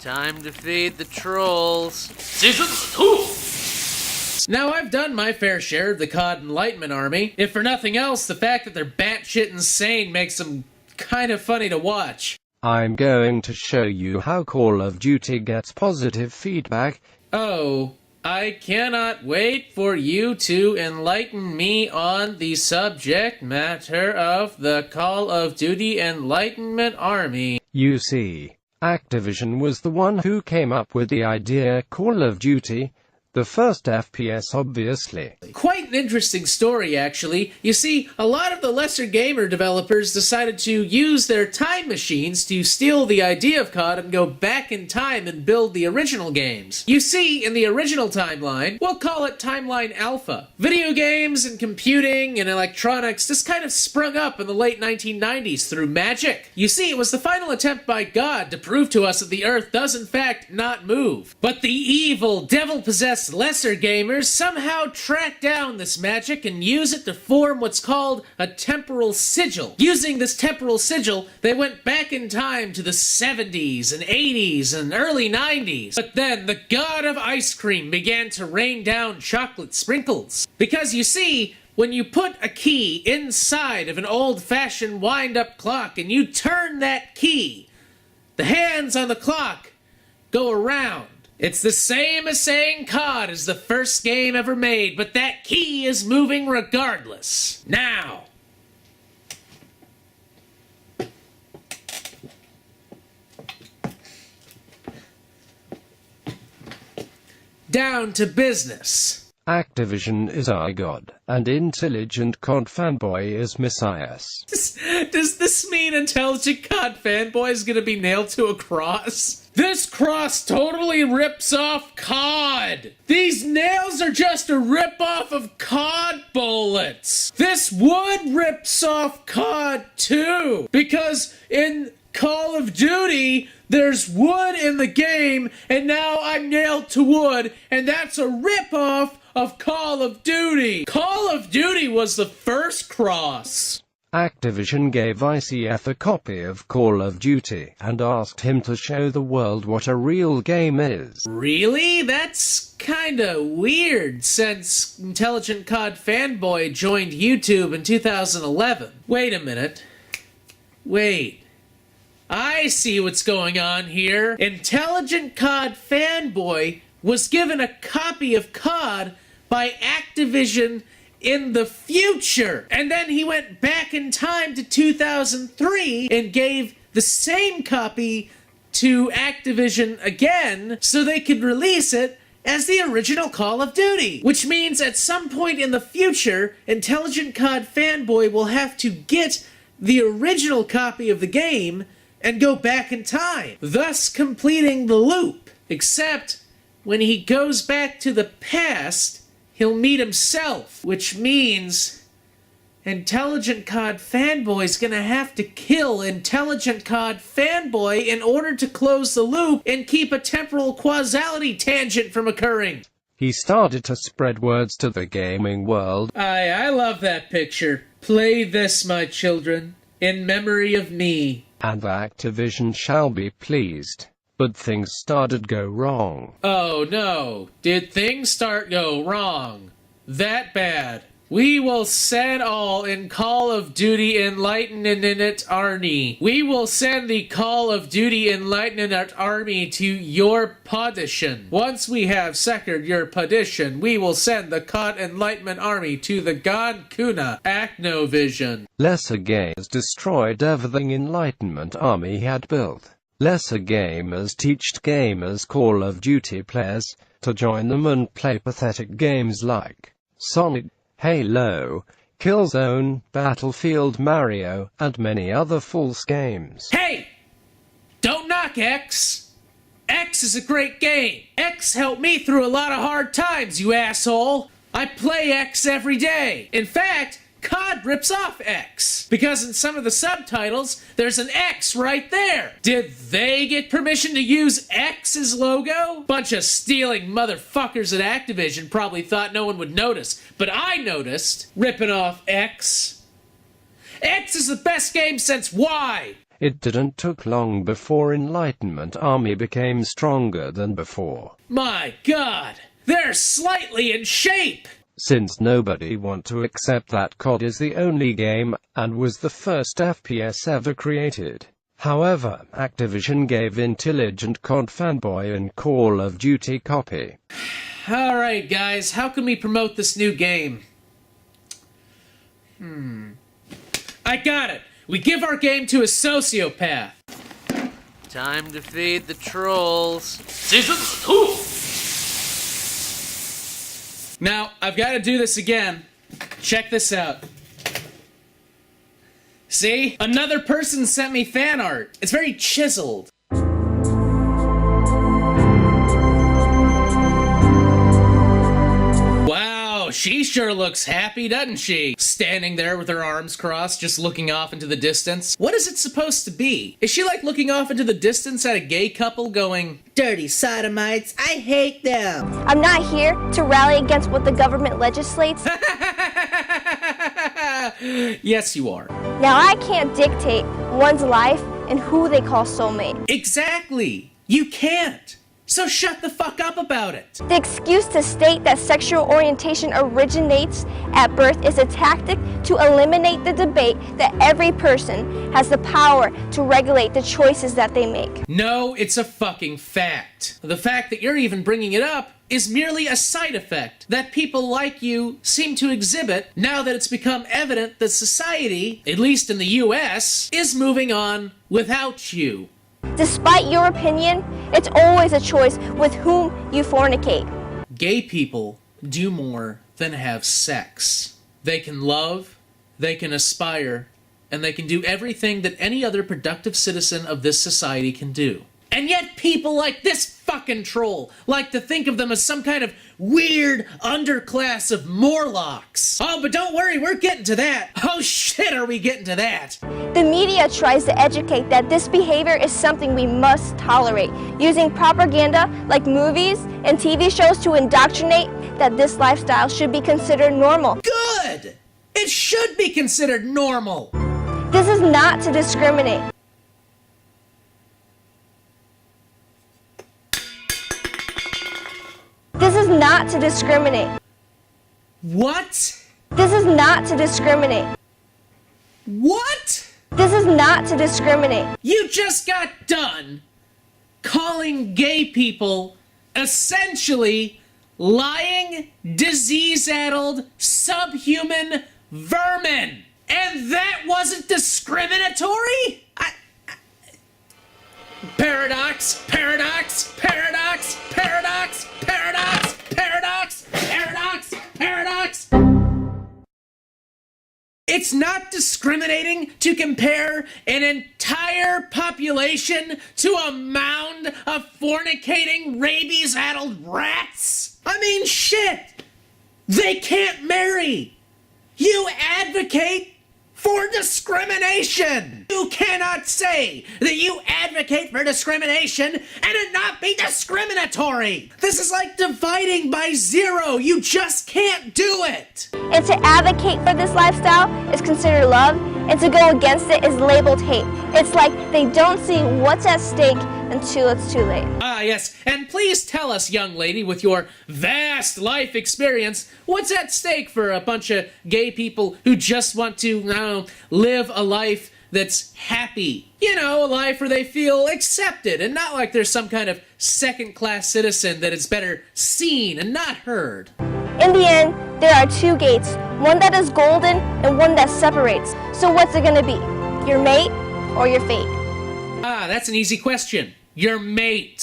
Time to feed the trolls. Season 2! Now, I've done my fair share of the COD Enlightenment Army. If for nothing else, the fact that they're batshit insane makes them kind of funny to watch. I'm going to show you how Call of Duty gets positive feedback. Oh, I cannot wait for you to enlighten me on the subject matter of the Call of Duty Enlightenment Army. You see, Activision was the one who came up with the idea Call of Duty, the first FPS obviously. Quite an interesting story, actually. You see, a lot of the lesser gamer developers decided to use their time machines to steal the idea of COD and go back in time and build the original games. You see, in the original timeline, we'll call it Timeline Alpha. Video games and computing and electronics just kind of sprung up in the late 1990s through magic. You see, it was the final attempt by God to prove to us that the Earth does in fact not move. But the evil, devil-possessed lesser gamers somehow track down this magic and use it to form what's called a temporal sigil. Using this temporal sigil, they went back in time to the 70s and 80s and early 90s. But then the god of ice cream began to rain down chocolate sprinkles. Because you see, when you put a key inside of an old-fashioned wind-up clock and you turn that key, the hands on the clock go around. It's the same as saying COD is the first game ever made, but that key is moving regardless. Now, down to business. Activision is our god, and IntelligentCODFanboy is Messias. Does this mean IntelligentCODFanboy is gonna be nailed to a cross? This cross totally rips off COD! These nails are just a rip-off of COD bullets! This wood rips off COD too! Because in Call of Duty, there's wood in the game, and now I'm nailed to wood, and that's a rip-off of Call of Duty! Call of Duty was the first cross! Activision gave ICF a copy of Call of Duty and asked him to show the world what a real game is. Really? That's kinda weird, since IntelligentCODFanboy joined YouTube in 2011. Wait a minute. Wait. I see what's going on here. IntelligentCODFanboy was given a copy of COD by Activision in the future. And then he went back in time to 2003 and gave the same copy to Activision again so they could release it as the original Call of Duty. Which means at some point in the future, IntelligentCODFanboy will have to get the original copy of the game and go back in time, thus completing the loop. Except when he goes back to the past, he'll meet himself, which means IntelligentCODFanboy's gonna have to kill IntelligentCODFanboy in order to close the loop and keep a temporal causality tangent from occurring. He started to spread words to the gaming world. I love that picture. Play this, my children, in memory of me. And Activision shall be pleased. But things started go wrong. Oh no, did things start go wrong? That bad. We will send all in Call of Duty Enlightenment Army. We will send the Call of Duty Enlightenment Army to your position. Once we have secured your position, we will send the COD Enlightenment Army to the God Kuna Acnovision. Lesser games destroyed everything Enlightenment Army had built. Lesser gamers teached gamers Call of Duty players to join them and play pathetic games like Sonic, Halo, Killzone, Battlefield, Mario, and many other false games. Hey! Don't knock X! X is a great game! X helped me through a lot of hard times, you asshole! I play X every day! In fact, COD rips off X, because in some of the subtitles, there's an X right there. Did they get permission to use X's logo? Bunch of stealing motherfuckers at Activision probably thought no one would notice, but I noticed ripping off X. X is the best game since Y! It didn't took long before Enlightenment Army became stronger than before. My God! They're slightly in shape! Since nobody want to accept that COD is the only game, and was the first FPS ever created. However, Activision gave IntelligentCODFanboy and Call of Duty copy. Alright guys, how can we promote this new game? I got it! We give our game to a sociopath. Time to feed the trolls. Season 2! Now, I've got to do this again. Check this out. See? Another person sent me fan art. It's very chiseled. Wow, she sure looks happy, doesn't she? Standing there with her arms crossed, just looking off into the distance. What is it supposed to be? Is she like looking off into the distance at a gay couple going, "Dirty sodomites, I hate them"? I'm not here to rally against what the government legislates. Yes, you are. Now I can't dictate one's life and who they call soulmate. Exactly. You can't. So shut the fuck up about it. The excuse to state that sexual orientation originates at birth is a tactic to eliminate the debate that every person has the power to regulate the choices that they make. No, it's a fucking fact. The fact that you're even bringing it up is merely a side effect that people like you seem to exhibit now that it's become evident that society, at least in the US, is moving on without you. Despite your opinion, it's always a choice with whom you fornicate. Gay people do more than have sex. They can love, they can aspire, and they can do everything that any other productive citizen of this society can do. And yet people like this fucking troll like to think of them as some kind of weird underclass of Morlocks. Oh, but don't worry, we're getting to that. Oh shit, are we getting to that? The media tries to educate that this behavior is something we must tolerate, using propaganda like movies and TV shows to indoctrinate that this lifestyle should be considered normal. Good! It should be considered normal. This is not to discriminate. This is not to discriminate. What? This is not to discriminate. What? This is not to discriminate. You just got done calling gay people essentially lying, disease-addled, subhuman vermin. And that wasn't discriminatory? Paradox, paradox, paradox, paradox, paradox, paradox, paradox, paradox. It's not discriminating to compare an entire population to a mound of fornicating, rabies-addled rats. I mean, shit. They can't marry. You advocate for discrimination. You cannot say that you advocate for discrimination and it not be discriminatory. This is like dividing by zero. You just can't do it. And to advocate for this lifestyle is considered love, and to go against it is labeled hate. It's like they don't see what's at stake until it's too late. Ah, yes. And please tell us, young lady, with your vast life experience, what's at stake for a bunch of gay people who just want to, I don't know, live a life that's happy. You know, a life where they feel accepted and not like there's some kind of second-class citizen that is better seen and not heard. In the end, there are two gates, one that is golden and one that separates. So what's it gonna be? Your mate or your fate? Ah, that's an easy question. Your mate.